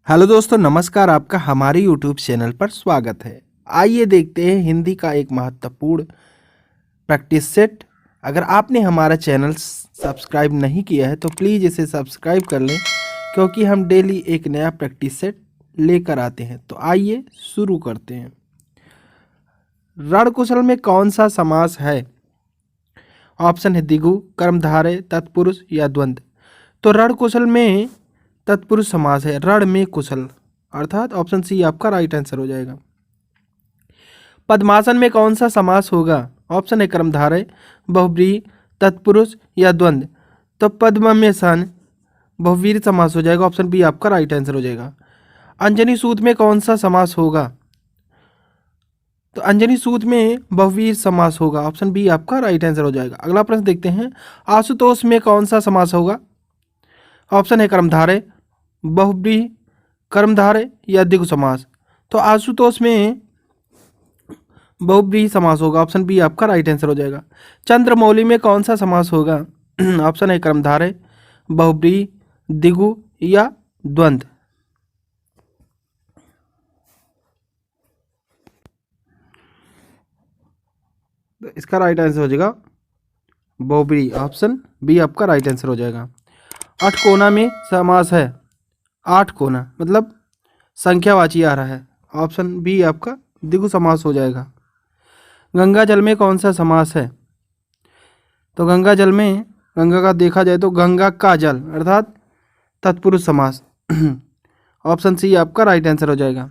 Hello दोस्तों, नमस्कार। आपका हमारे यूट्यूब चैनल पर स्वागत है। आइए देखते हैं हिंदी का एक महत्वपूर्ण प्रैक्टिस सेट। अगर आपने हमारा चैनल सब्सक्राइब नहीं किया है तो प्लीज़ इसे सब्सक्राइब कर लें, क्योंकि हम डेली एक नया प्रैक्टिस सेट लेकर आते हैं। तो आइए शुरू करते हैं। रण कुशल में कौन सा समास है? ऑप्शन है द्विगु, कर्मधारय, तत्पुरुष या द्वंद्व। तो रण कुशल में तत्पुरुष समास है, रण में कुशल, अर्थात ऑप्शन सी आपका राइट आंसर हो जाएगा। पद्मासन में कौन सा समास होगा? ऑप्शन है कर्मधारय, बहुव्रीहि, तत्पुरुष या द्वंद्व। तो पद्म में सन बहुवीर समास हो जाएगा, ऑप्शन बी आपका राइट आंसर हो जाएगा। अंजनी सूत में कौन सा समास होगा? तो अंजनी सूत में बहुवीर समास होगा, ऑप्शन बी आपका राइट आंसर हो जाएगा। अगला प्रश्न देखते हैं। आशुतोष में कौन सा समास होगा? ऑप्शन है कर्मधारय, बहुव्रीहि, कर्मधारय या द्विगु समास। तो आशुतोष में बहुव्रीहि समास होगा, ऑप्शन बी आपका राइट आंसर हो जाएगा। चंद्रमौली में कौन सा समास होगा? ऑप्शन है कर्मधारय, बहुव्रीहि, द्विगु या द्वंद्व। तो इसका राइट आंसर हो जाएगा बहुव्रीहि, ऑप्शन बी आपका राइट आंसर हो जाएगा। अठकोना में समास है, आठ कोना मतलब संख्यावाची आ रहा है, ऑप्शन बी आपका द्विगु समास हो जाएगा। गंगा जल में कौन सा समास है? तो गंगा जल में, गंगा का देखा जाए तो गंगा का जल अर्थात तत्पुरुष समास, ऑप्शन सी आपका राइट आंसर हो जाएगा।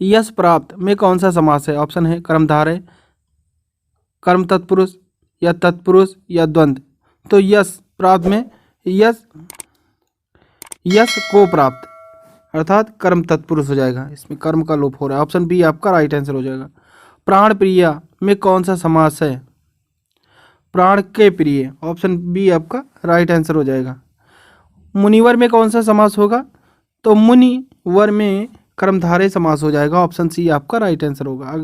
यश प्राप्त में कौन सा समास है? ऑप्शन है कर्मधारय, कर्म तत्पुरुष या तत्पुरुष या द्वंद्व। तो यश प्राप्त में यश को प्राप्त अर्थात कर्म तत्पुरुष हो जाएगा, इसमें कर्म का लोप हो रहा है, ऑप्शन बी आपका राइट आंसर हो जाएगा। प्राण प्रिया में कौन सा समास है? प्राण के प्रिय, ऑप्शन बी आपका राइट आंसर हो जाएगा। मुनिवर में कौन सा समास होगा? तो मुनिवर में कर्मधारय समास हो जाएगा, ऑप्शन सी आपका राइट आंसर होगा।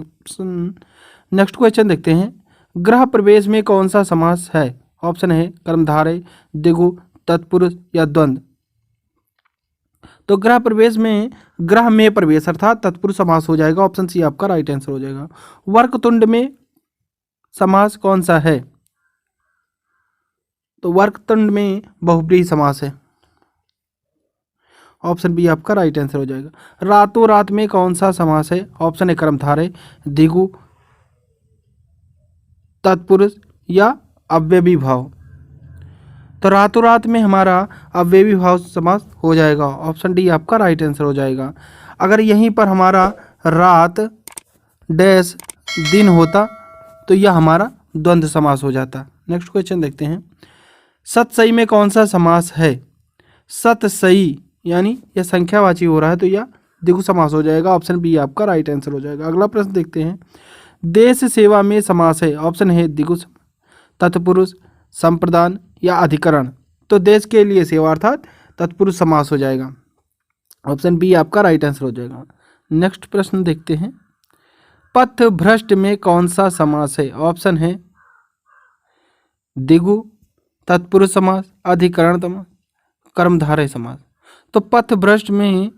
नेक्स्ट क्वेश्चन देखते हैं। गृह प्रवेश में कौन सा समास है? ऑप्शन है कर्मधारय, द्विगु, तत्पुरुष या द्वंद्व। तो गृह प्रवेश में गृह में प्रवेश अर्थात तत्पुरुष समास हो जाएगा, ऑप्शन सी आपका राइट आंसर हो जाएगा। वर्कतुंड में समास कौन सा है? तो वर्कतुंड में बहुव्रीहि समास है, ऑप्शन बी आपका राइट आंसर हो जाएगा। रातों रात में कौन सा समास है? ऑप्शन है कर्मधारय, द्विगु, तत्पुरुष या अव्ययी भाव। तो रातों रात में हमारा अव्ययी भाव समास हो जाएगा, ऑप्शन डी आपका राइट आंसर हो जाएगा। अगर यहीं पर हमारा रात डैश दिन होता तो यह हमारा द्वंद्व समास हो जाता। नेक्स्ट क्वेश्चन देखते हैं। सतसई में कौन सा समास है? सतसई यानी यह संख्यावाची हो रहा है तो यह द्विगु समास हो जाएगा, ऑप्शन बी आपका राइट आंसर हो जाएगा। अगला प्रश्न देखते हैं। देश सेवा में समास है, ऑप्शन है द्विगु, तत्पुरुष, संप्रदान या अधिकरण। तो देश के लिए सेवा अर्थात तत्पुरुष समास हो जाएगा, ऑप्शन बी आपका राइट आंसर हो जाएगा। नेक्स्ट प्रश्न देखते हैं। पथ भ्रष्ट में कौन सा समास है? ऑप्शन है द्विगु, तत्पुरुष समास, अधिकरण समास, कर्मधारय समास। तो पथ भ्रष्ट में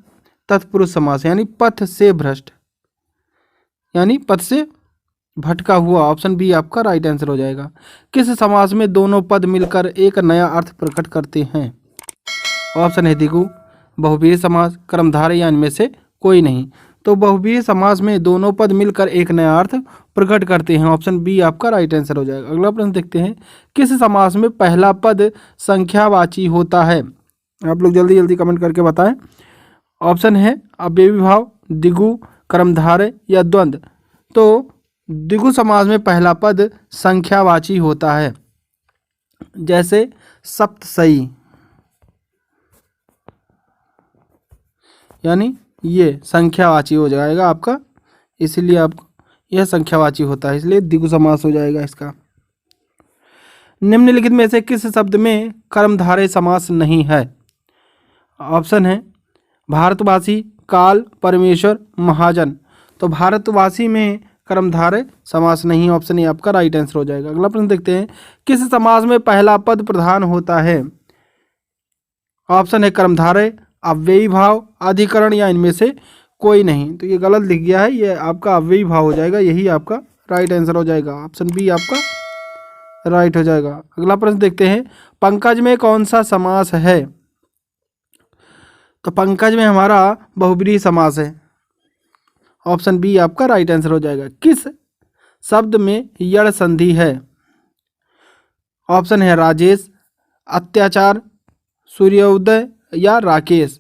तत्पुरुष समास यानी पथ से भ्रष्ट यानी पथ से भटका हुआ, ऑप्शन बी आपका राइट आंसर हो जाएगा। किस समास में दोनों पद मिलकर एक नया अर्थ प्रकट करते हैं? ऑप्शन है द्विगु, बहुव्रीहि समास, कर्मधारय या इनमें से कोई नहीं। तो बहुव्रीहि समास में दोनों पद मिलकर एक नया अर्थ प्रकट करते हैं, ऑप्शन बी आपका राइट आंसर हो जाएगा। अगला प्रश्न देखते हैं। किस समास में पहला पद संख्यावाची होता है? आप लोग जल्दी जल्दी कमेंट करके बताएं। ऑप्शन है अव्ययी भाव, द्विगु, कर्मधारय या द्वंद्व। तो द्विगु समास में पहला पद संख्यावाची होता है, जैसे सप्तसई यानी ये संख्यावाची हो जाएगा आपका, इसलिए आप यह संख्यावाची होता है, इसलिए द्विगु समास हो जाएगा इसका। निम्नलिखित में से किस शब्द में कर्मधारय समास नहीं है? ऑप्शन है भारतवासी, काल, परमेश्वर, महाजन। तो भारतवासी में कर्मधारय समास नहीं, ऑप्शन ए आपका राइट आंसर हो जाएगा। अगला प्रश्न देखते हैं। किस समास में पहला पद प्रधान होता है? ऑप्शन है कर्मधारय, अव्ययी भाव, अधिकरण या इनमें से कोई नहीं। तो ये गलत लिख गया है, ये आपका अव्ययी भाव हो जाएगा, यही आपका राइट आंसर हो जाएगा। ऑप्शन बी आपका राइट हो जाएगा। अगला प्रश्न देखते हैं, पंकज में कौन सा समास है? तो पंकज में हमारा बहुब्रीहि समास है। ऑप्शन बी आपका राइट आंसर हो जाएगा। किस शब्द में यड़ संधि है? ऑप्शन है राजेश, अत्याचार, सूर्योदय या राकेश।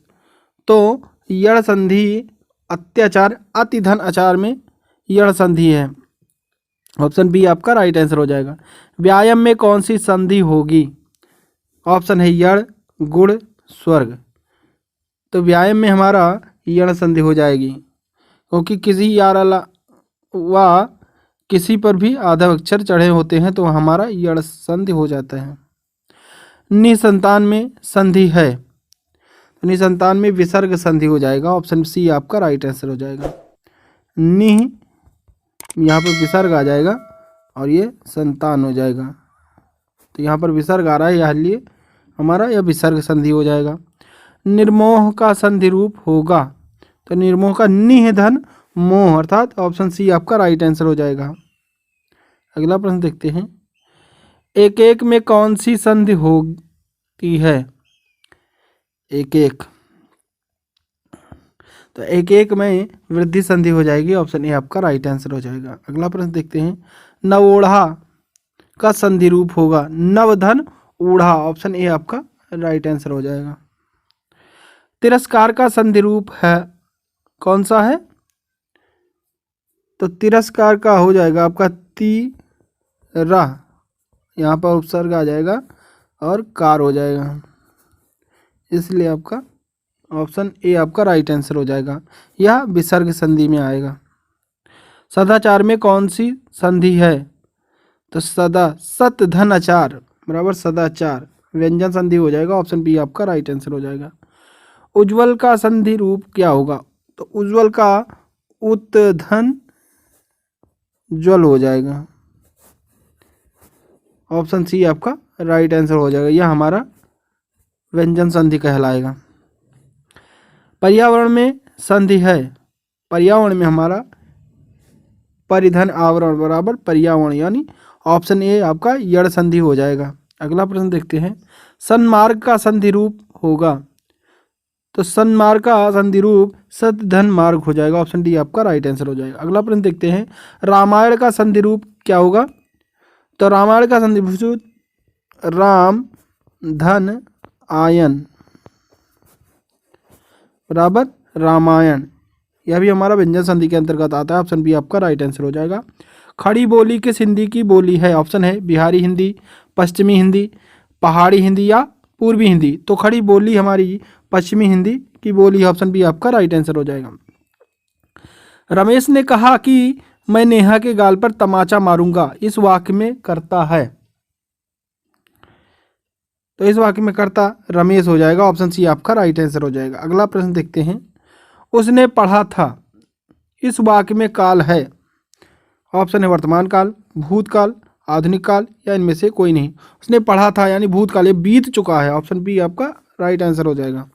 तो यड़ संधि अत्याचार, अति धन आचार में यड़ संधि है। ऑप्शन बी आपका राइट आंसर हो जाएगा। व्यायाम में कौन सी संधि होगी? ऑप्शन है यड़, गुण, स्वर्ग। तो व्यायाम में हमारा यड़ संधि हो जाएगी, क्योंकि किसी यार व किसी पर भी आधा अक्षर चढ़े होते हैं तो हमारा यड़ संधि हो जाता है। निसंतान में संधि है, तो निसंतान में विसर्ग संधि हो जाएगा। ऑप्शन सी आपका राइट आंसर हो जाएगा। निह यहाँ पर विसर्ग आ जाएगा और ये संतान हो जाएगा, तो यहाँ पर विसर्ग आ रहा है, इसलिए हमारा यह विसर्ग संधि हो जाएगा। निर्मोह का संधि रूप होगा, तो निर्मोह का निह धन मोह, अर्थात ऑप्शन सी आपका राइट आंसर हो जाएगा। अगला प्रश्न देखते हैं, एक एक में कौन सी संधि होती है? एक एक, तो एक एक में वृद्धि संधि हो जाएगी। ऑप्शन ए आपका राइट आंसर हो जाएगा। अगला प्रश्न देखते हैं, नवोढ़ा का संधि रूप होगा नवधन ऊढ़ा। ऑप्शन ए आपका राइट आंसर हो जाएगा। तिरस्कार का संधि रूप है कौन सा है? तो तिरस्कार का हो जाएगा आपका तीरा, यहाँ पर उपसर्ग आ जाएगा और कार हो जाएगा, इसलिए आपका ऑप्शन ए आपका राइट आंसर हो जाएगा। यह विसर्ग संधि में आएगा। सदाचार में कौन सी संधि है? तो सदा सत धन आचार बराबर सदाचार, व्यंजन संधि हो जाएगा। ऑप्शन बी आपका राइट आंसर हो जाएगा। उज्ज्वल का संधि रूप क्या होगा? तो उज्ज्वल का उत धन ज्वल हो जाएगा। ऑप्शन सी आपका राइट आंसर हो जाएगा, यह हमारा व्यंजन संधि कहलाएगा। पर्यावरण में संधि है, पर्यावरण में हमारा परिधन आवरण बराबर पर्यावरण, यानी ऑप्शन ए आपका यड़ संधि हो जाएगा। अगला प्रश्न देखते हैं, सन्मार्ग का संधि रूप होगा, तो सन्मार्ग का संधि रूप सत धन मार्ग हो जाएगा। ऑप्शन डी आपका राइट आंसर हो जाएगा। अगला प्रश्न देखते हैं, रामायण का संधि रूप क्या होगा? तो रामायण का संधि रूप राम धन आयन बराबर रामायण, यह भी हमारा व्यंजन संधि के अंतर्गत आता है। ऑप्शन बी आपका राइट आंसर हो जाएगा। खड़ी बोली किस हिंदी की बोली है? ऑप्शन है बिहारी हिंदी, पश्चिमी हिंदी, पहाड़ी हिंदी या पूर्वी हिंदी। तो खड़ी बोली हमारी पश्चिमी हिंदी की बोली है। ऑप्शन बी आपका राइट आंसर हो जाएगा। रमेश ने कहा कि मैं नेहा के गाल पर तमाचा मारूंगा, इस वाक्य में करता है, तो इस वाक्य में करता रमेश हो जाएगा। ऑप्शन सी आपका राइट आंसर हो जाएगा। अगला प्रश्न देखते हैं, उसने पढ़ा था, इस वाक्य में काल है। ऑप्शन है वर्तमान काल, भूतकाल, आधुनिक काल या इनमें से कोई नहीं। उसने पढ़ा था यानी भूतकाल, ये बीत चुका है। ऑप्शन बी आपका राइट आंसर हो जाएगा।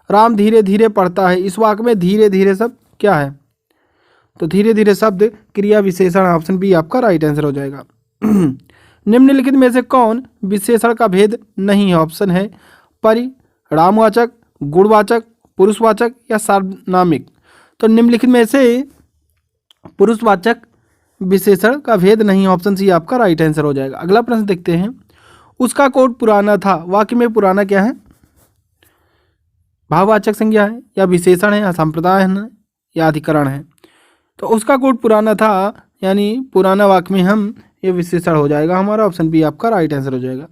राम धीरे धीरे पढ़ता है, इस वाक्य में धीरे धीरे शब्द क्या है? तो धीरे धीरे शब्द क्रिया विशेषण। ऑप्शन बी आपका राइट आंसर हो जाएगा। निम्नलिखित में से कौन विशेषण का भेद नहीं है? ऑप्शन है परिणामवाचक, गुणवाचक, पुरुषवाचक या सार्वनामिक। तो निम्नलिखित में से पुरुषवाचक विशेषण का भेद नहीं है। ऑप्शन सी आपका राइट आंसर हो जाएगा। अगला प्रश्न देखते हैं, उसका कोट पुराना था, वाक्य में पुराना क्या है? भाववाचक संज्ञा है या विशेषण है या संप्रदाय है या अधिकरण है? तो उसका कोट पुराना था यानी पुराना वाक्य में हम ये विशेषण हो जाएगा हमारा। ऑप्शन बी आपका राइट आंसर हो जाएगा।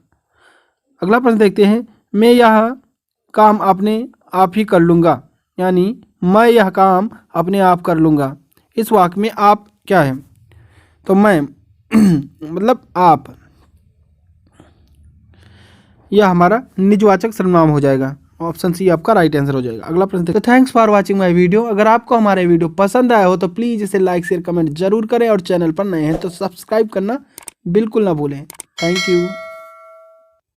अगला प्रश्न देखते हैं, मैं यह काम अपने आप ही कर लूँगा, यानी मैं यह काम अपने आप कर लूँगा, इस वाक्य में आप क्या है? तो मैं मतलब आप, यह हमारा निजवाचक सर्वनाम हो जाएगा। ऑप्शन सी आपका राइट आंसर हो जाएगा। अगला प्रश्न देखते हैं, thanks for watching my video. अगर आपको हमारे वीडियो पसंद आया हो तो प्लीज़ इसे लाइक शेयर कमेंट जरूर करें और चैनल पर नए हैं तो सब्सक्राइब करना बिल्कुल ना भूलें। Thank you.